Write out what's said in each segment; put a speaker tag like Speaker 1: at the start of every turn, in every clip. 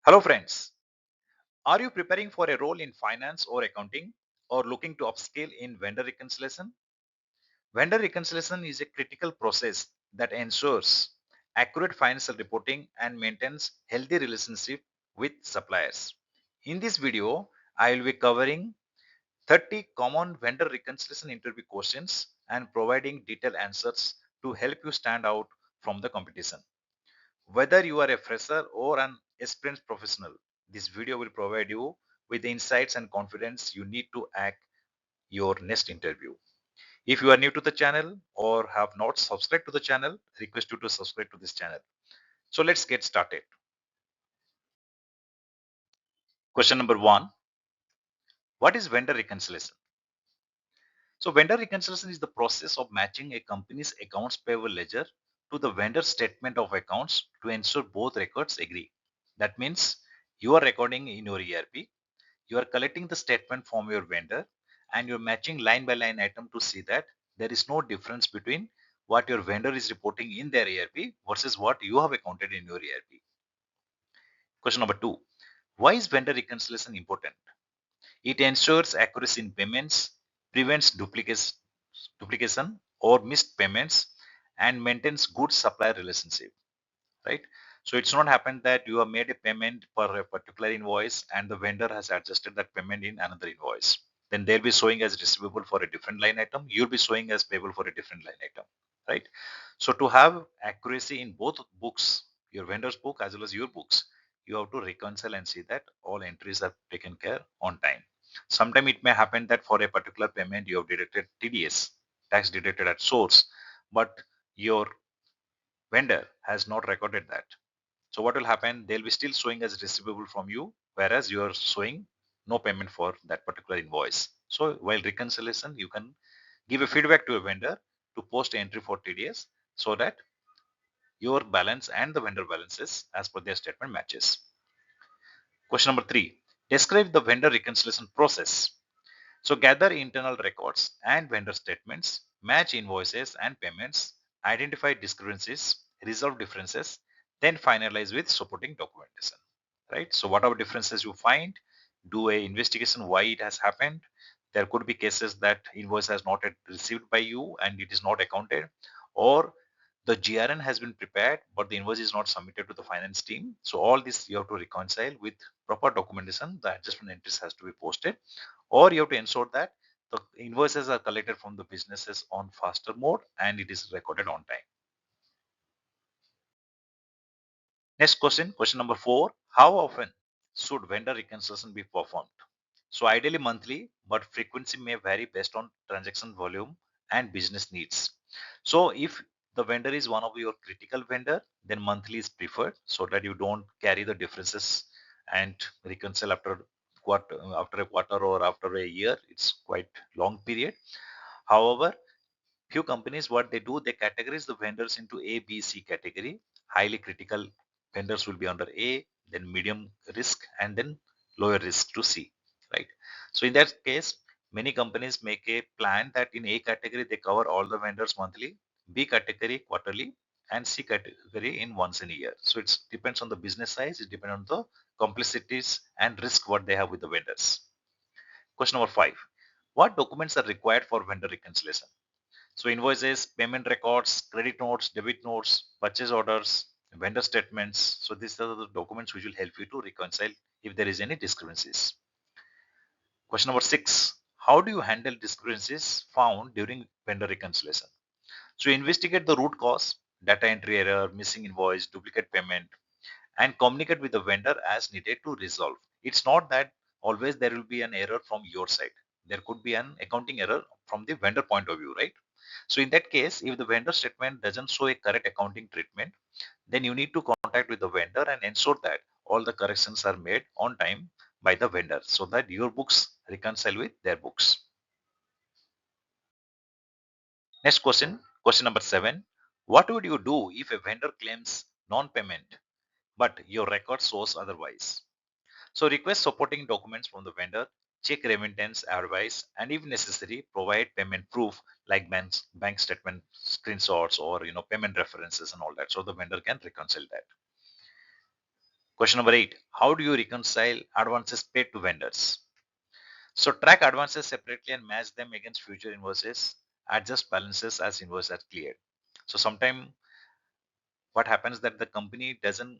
Speaker 1: Hello friends, are you preparing for a role in finance or accounting or looking to upskill in vendor reconciliation? Vendor reconciliation is a critical process that ensures accurate financial reporting and maintains healthy relationship with suppliers. In this video, I will be covering 30 common vendor reconciliation interview questions and providing detailed answers to help you stand out from the competition. Whether you are a fresher or an experienced professional, this video will provide you with the insights and confidence you need to act your next interview. If you are new to the channel or have not subscribed to the channel, request you to subscribe to this channel. So let's get started. Question number one, what is vendor reconciliation? So vendor reconciliation is the process of matching a company's accounts payable ledger to the vendor statement of accounts to ensure both records agree. That means you are recording in your ERP, you are collecting the statement from your vendor and you're matching line by line item to see that there is no difference between what your vendor is reporting in their ERP versus what you have accounted in your ERP. Question number two, why is vendor reconciliation important? It ensures accuracy in payments, prevents duplication or missed payments, and maintains good supplier relationship, right? So it's not happened that you have made a payment for a particular invoice and the vendor has adjusted that payment in another invoice. Then they'll be showing as receivable for a different line item. You'll be showing as payable for a different line item, right? So to have accuracy in both books, your vendor's book as well as your books, you have to reconcile and see that all entries are taken care on time. Sometime it may happen that for a particular payment you have deducted TDS, tax deducted at source, but your vendor has not recorded that. So what will happen? They'll be still showing as receivable from you, whereas you are showing no payment for that particular invoice. So while reconciliation, you can give a feedback to a vendor to post entry for TDS so that your balance and the vendor balances as per their statement matches. Question number three, describe the vendor reconciliation process. So gather internal records and vendor statements, match invoices and payments, identify discrepancies, resolve differences, then finalize with supporting documentation. Right? So whatever differences you find, do a investigation why it has happened. There could be cases that invoice has not yet received by you and it is not accounted, or the GRN has been prepared but the invoice is not submitted to the finance team. So all this you have to reconcile with proper documentation. The adjustment entries has to be posted, or you have to ensure that the invoices are collected from the businesses on faster mode and it is recorded on time. Next question, question number four, how often should vendor reconciliation be performed? So ideally monthly, but frequency may vary based on transaction volume and business needs. So if the vendor is one of your critical vendor, then monthly is preferred so that you don't carry the differences and reconcile after a quarter or after a year. It's quite long period. However, few companies, what they do, they categorize the vendors into A, B, C category. Highly critical vendors will be under A, then medium risk, and then lower risk to C, right? So in that case, many companies make a plan that in A category they cover all the vendors monthly, B category quarterly, and C category in once in a year. So it depends on the business size, it depends on the complexities and risk what they have with the vendors. Question number five. What documents are required for vendor reconciliation? So invoices, payment records, credit notes, debit notes, purchase orders, vendor statements. So these are the documents which will help you to reconcile if there is any discrepancies. Question number six, how do you handle discrepancies found during vendor reconciliation? So investigate the root cause, data entry error, missing invoice, duplicate payment, and communicate with the vendor as needed to resolve. It's not that always there will be an error from your side. There could be an accounting error from the vendor point of view, right? So in that case, if the vendor statement doesn't show a correct accounting treatment, then you need to contact with the vendor and ensure that all the corrections are made on time by the vendor so that your books reconcile with their books. Next question, question number seven. What would you do if a vendor claims non-payment but your record shows otherwise? So request supporting documents from the vendor, check remittance advice, and if necessary, provide payment proof like bank statement screenshots or payment references and all that, so the vendor can reconcile that. Question number 8. How do you reconcile advances paid to vendors? So track advances separately and match them against future invoices. Adjust balances as invoices are cleared. So sometimes what happens that the company doesn't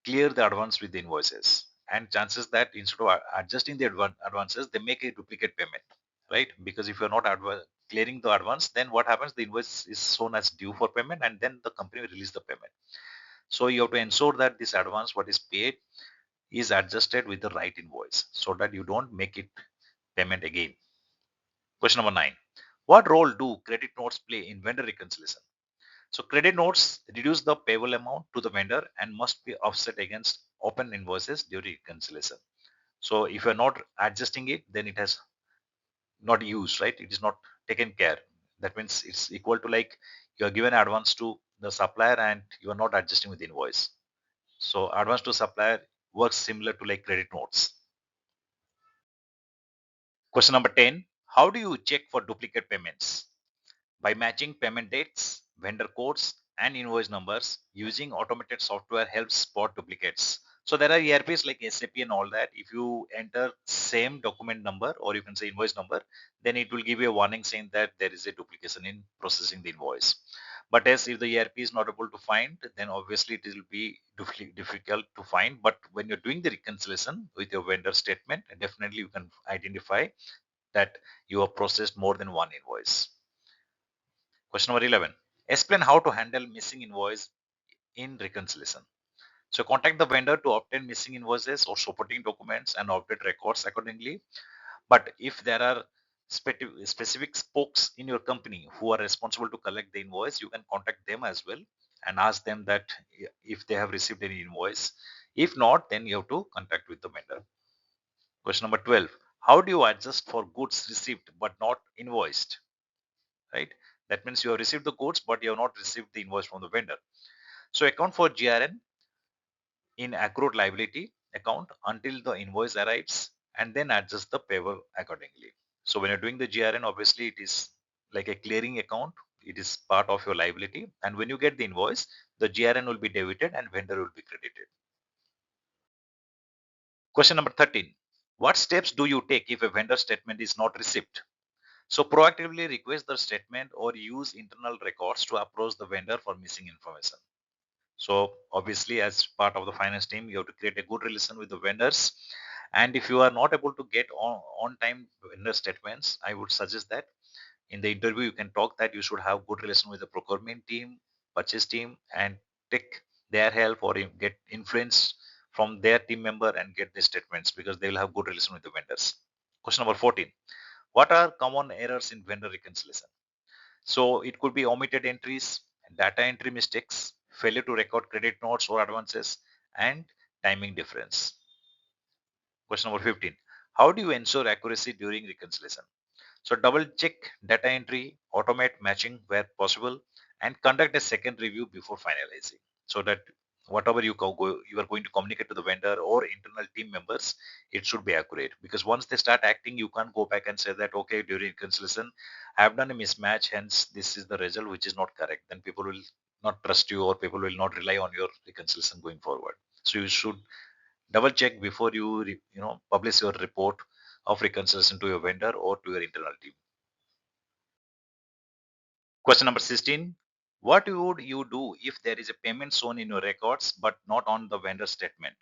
Speaker 1: clear the advance with the invoices, and chances that instead of adjusting the advances, they make a duplicate payment, right? Because if you're not clearing the advance, then what happens, the invoice is shown as due for payment and then the company will release the payment. So you have to ensure that this advance what is paid is adjusted with the right invoice so that you don't make it payment again. Question number 9. What role do credit notes play in vendor reconciliation? So credit notes reduce the payable amount to the vendor and must be offset against open invoices during reconciliation. So if you're not adjusting it, then it has not used, right? It is not taken care. That means it's equal to like you are given advance to the supplier and you are not adjusting with the invoice. So advance to supplier works similar to like credit notes. Question number 10. How do you check for duplicate payments? By matching payment dates, vendor codes, and invoice numbers using automated software helps spot duplicates. So there are ERPs like SAP and all that. If you enter same document number or you can say invoice number, then it will give you a warning saying that there is a duplication in processing the invoice. But as if the ERP is not able to find, then obviously it will be difficult to find. But when you're doing the reconciliation with your vendor statement, definitely you can identify that you have processed more than one invoice. Question number 11. Explain how to handle missing invoice in reconciliation. So contact the vendor to obtain missing invoices or supporting documents and update records accordingly. But if there are specific spokes in your company who are responsible to collect the invoice, you can contact them as well and ask them that if they have received any invoice. If not, then you have to contact with the vendor. Question number 12. How do you adjust for goods received but not invoiced? Right? That means you have received the goods, but you have not received the invoice from the vendor. So account for GRN in accrued liability account until the invoice arrives and then adjust the payable accordingly. So when you're doing the GRN, obviously it is like a clearing account. It is part of your liability. And when you get the invoice, the GRN will be debited and vendor will be credited. Question number 13. What steps do you take if a vendor statement is not received? So proactively request the statement or use internal records to approach the vendor for missing information. So obviously, as part of the finance team, you have to create a good relation with the vendors. And if you are not able to get on time vendor statements, I would suggest that in the interview you can talk that you should have good relation with the procurement team, purchase team, and take their help or get influence from their team member and get the statements because they will have good relation with the vendors. Question number 14. What are common errors in vendor reconciliation? So it could be omitted entries, data entry mistakes, failure to record credit notes or advances, and timing difference. Question number 15. How do you ensure accuracy during reconciliation? So double check data entry, automate matching where possible, and conduct a second review before finalizing. So that whatever you are going to communicate to the vendor or internal team members, it should be accurate. Because once they start acting, you can't go back and say that okay, during reconciliation, I have done a mismatch, hence this is the result which is not correct. Then people will not trust you or people will not rely on your reconciliation going forward. So you should double check before you publish your report of reconciliation to your vendor or to your internal team. Question number 16. What would you do if there is a payment shown in your records but not on the vendor statement?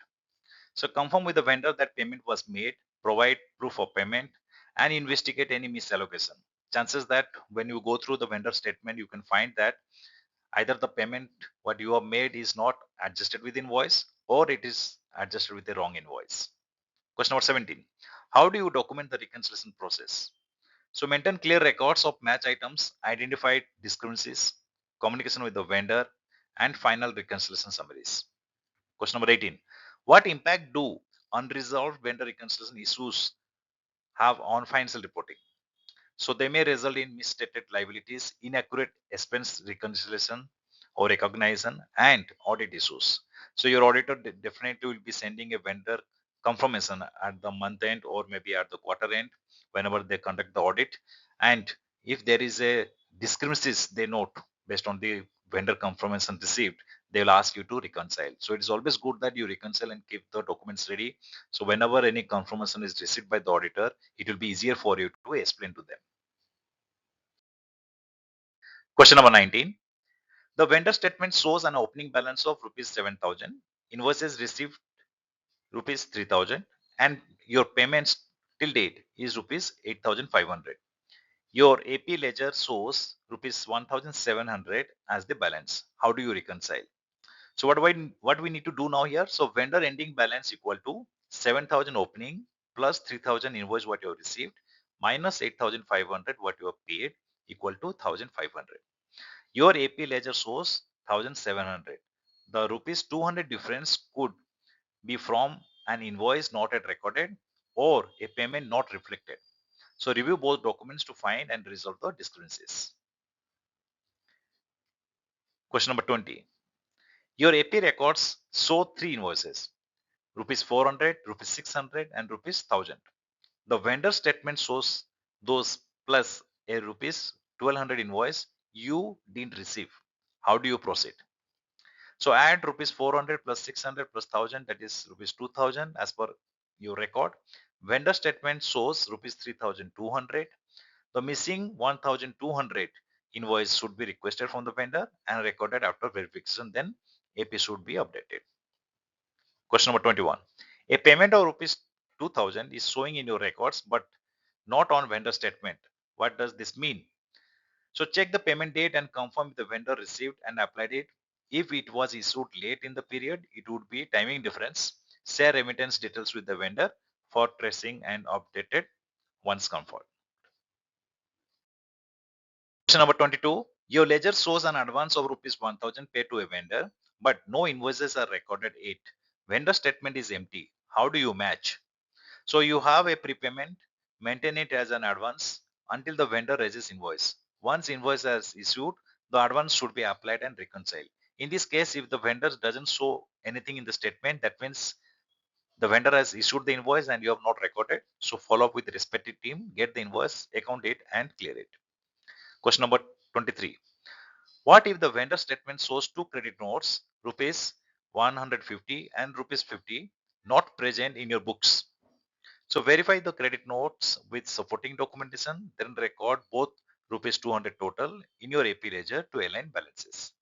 Speaker 1: So confirm with the vendor that payment was made, provide proof of payment, and investigate any misallocation. Chances that when you go through the vendor statement, you can find that either the payment what you have made is not adjusted with invoice or it is adjusted with the wrong invoice. Question number 17. How do you document the reconciliation process? So maintain clear records of match items, identify discrepancies, communication with the vendor, and final reconciliation summaries. Question number 18. What impact do unresolved vendor reconciliation issues have on financial reporting? So they may result in misstated liabilities, inaccurate expense reconciliation or recognition, and audit issues. So your auditor definitely will be sending a vendor confirmation at the month end or maybe at the quarter end whenever they conduct the audit. And if there is a discrepancies they note based on the vendor confirmation received, they will ask you to reconcile. So it is always good that you reconcile and keep the documents ready. So whenever any confirmation is received by the auditor, it will be easier for you to explain to them. Question number 19. The vendor statement shows an opening balance of rupees 7,000, invoices received rupees 3,000, and your payments till date is rupees 8,500. Your AP ledger shows rupees 1,700 as the balance. How do you reconcile? So what we need to do now here? So vendor ending balance equal to 7,000 opening plus 3,000 invoice what you have received minus 8,500 what you have paid equal to 1,500. Your AP ledger shows 1,700. The rupees 200 difference could be from an invoice not yet recorded or a payment not reflected. So review both documents to find and resolve the discrepancies. Question number 20. Your AP records show three invoices, rupees 400, rupees 600 and rupees 1000. The vendor statement shows those plus a rupees 1200 invoice you didn't receive. How do you proceed? So add rupees 400 plus 600 plus 1000, that is rupees 2000 as per your record. Vendor statement shows rupees 3200. The missing 1200 invoice should be requested from the vendor and recorded after verification. Then AP should be updated. Question number 21. A payment of rupees 2000 is showing in your records but not on vendor statement. What does this mean? So check the payment date and confirm if the vendor received and applied it. If it was issued late in the period, it would be timing difference. Share remittance details with the vendor for tracing and updated once confirmed. Question number 22. Your ledger shows an advance of rupees 1000 paid to a vendor, but no invoices are recorded yet. Vendor statement is empty. How do you match? So you have a prepayment, maintain it as an advance until the vendor raises invoice. Once invoice is issued, the advance should be applied and reconciled. In this case, if the vendor doesn't show anything in the statement, that means the vendor has issued the invoice and you have not recorded. So follow up with the respective team, get the invoice, account it and clear it. Question number 23. What if the vendor statement shows two credit notes, rupees 150 and rupees 50, not present in your books? So verify the credit notes with supporting documentation, then record both rupees 200 total in your AP ledger to align balances.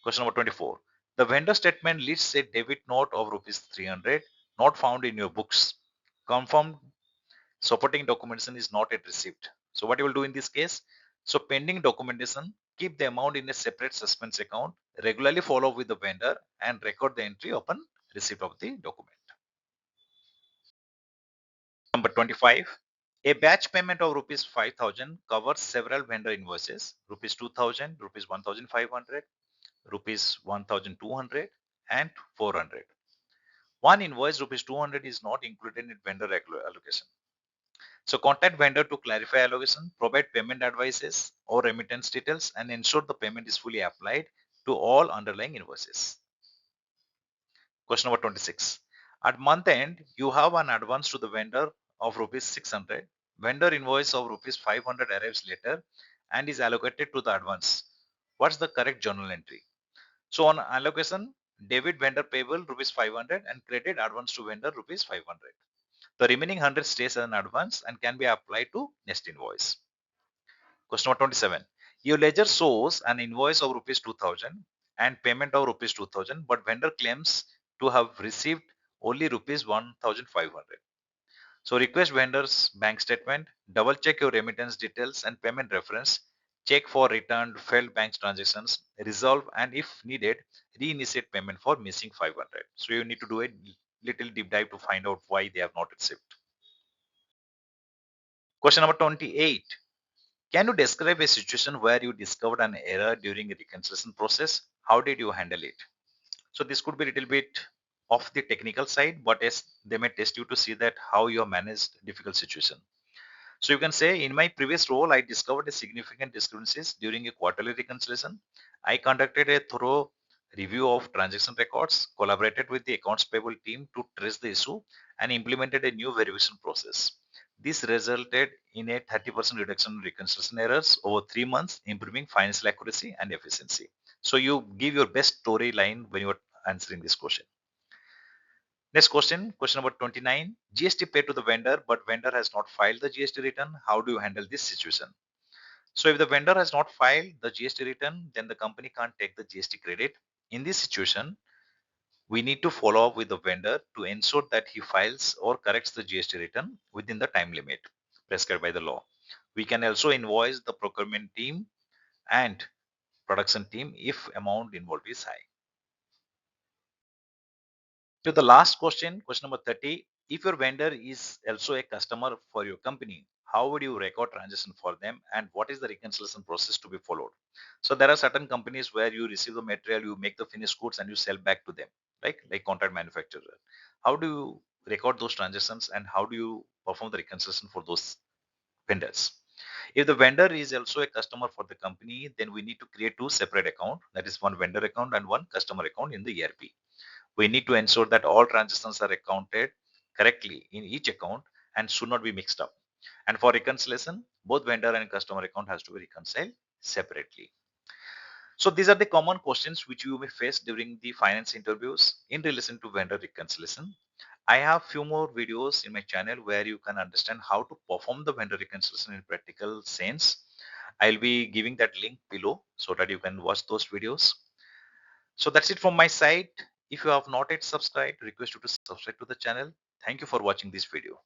Speaker 1: Question number 24. The vendor statement lists a debit note of rupees 300 not found in your books. Confirmed supporting documentation is not yet received. So what you will do in this case? So pending documentation, keep the amount in a separate suspense account, regularly follow up with the vendor and record the entry upon receipt of the document. Number 25. A batch payment of rupees 5,000 covers several vendor invoices, rupees 2,000, rupees 1,500, rupees 1,200 and 400. One invoice rupees 200 is not included in vendor allocation. So contact vendor to clarify allocation, provide payment advices or remittance details and ensure the payment is fully applied to all underlying invoices. Question number 26. At month end, you have an advance to the vendor of rupees 600. Vendor invoice of rupees 500 arrives later and is allocated to the advance. What's the correct journal entry? So on allocation, debit vendor payable rupees 500 and credit advance to vendor rupees 500. The remaining 100 stays as an advance and can be applied to next invoice. Question number 27. Your ledger shows an invoice of rupees 2000 and payment of rupees 2000, but vendor claims to have received only rupees 1500. So request vendor's bank statement, double check your remittance details and payment reference, check for returned failed bank transactions, resolve and if needed, reinitiate payment for missing 500. So you need to do a little deep dive to find out why they have not received. Question number 28. Can you describe a situation where you discovered an error during a reconciliation process? How did you handle it? So this could be a little bit off the technical side, but yes, they may test you to see that how you have managed difficult situation. So you can say in my previous role, I discovered a significant discrepancies during a quarterly reconciliation. I conducted a thorough review of transaction records, collaborated with the accounts payable team to trace the issue and implemented a new verification process. This resulted in a 30% reduction in reconciliation errors over 3 months, improving financial accuracy and efficiency. So you give your best storyline when you are answering this question. Next question, question number 29. GST paid to the vendor, but vendor has not filed the GST return. How do you handle this situation? So if the vendor has not filed the GST return, then the company can't take the GST credit. In this situation, we need to follow up with the vendor to ensure that he files or corrects the GST return within the time limit prescribed by the law. We can also invoice the procurement team and production team if amount involved is high. To the last question, question number 30. If your vendor is also a customer for your company, how would you record transaction for them and what is the reconciliation process to be followed? So there are certain companies where you receive the material, you make the finished goods and you sell back to them, like contract manufacturer. How do you record those transactions and how do you perform the reconciliation for those vendors? If the vendor is also a customer for the company, then we need to create two separate accounts. That is one vendor account and one customer account in the ERP. We need to ensure that all transactions are accounted correctly in each account and should not be mixed up. And for reconciliation, both vendor and customer account has to be reconciled separately. So these are the common questions which you may face during the finance interviews in relation to vendor reconciliation. I have few more videos in my channel where you can understand how to perform the vendor reconciliation in practical sense. I'll be giving that link below so that you can watch those videos. So that's it from my side. If you have not yet subscribed, request you to subscribe to the channel. Thank you for watching this video.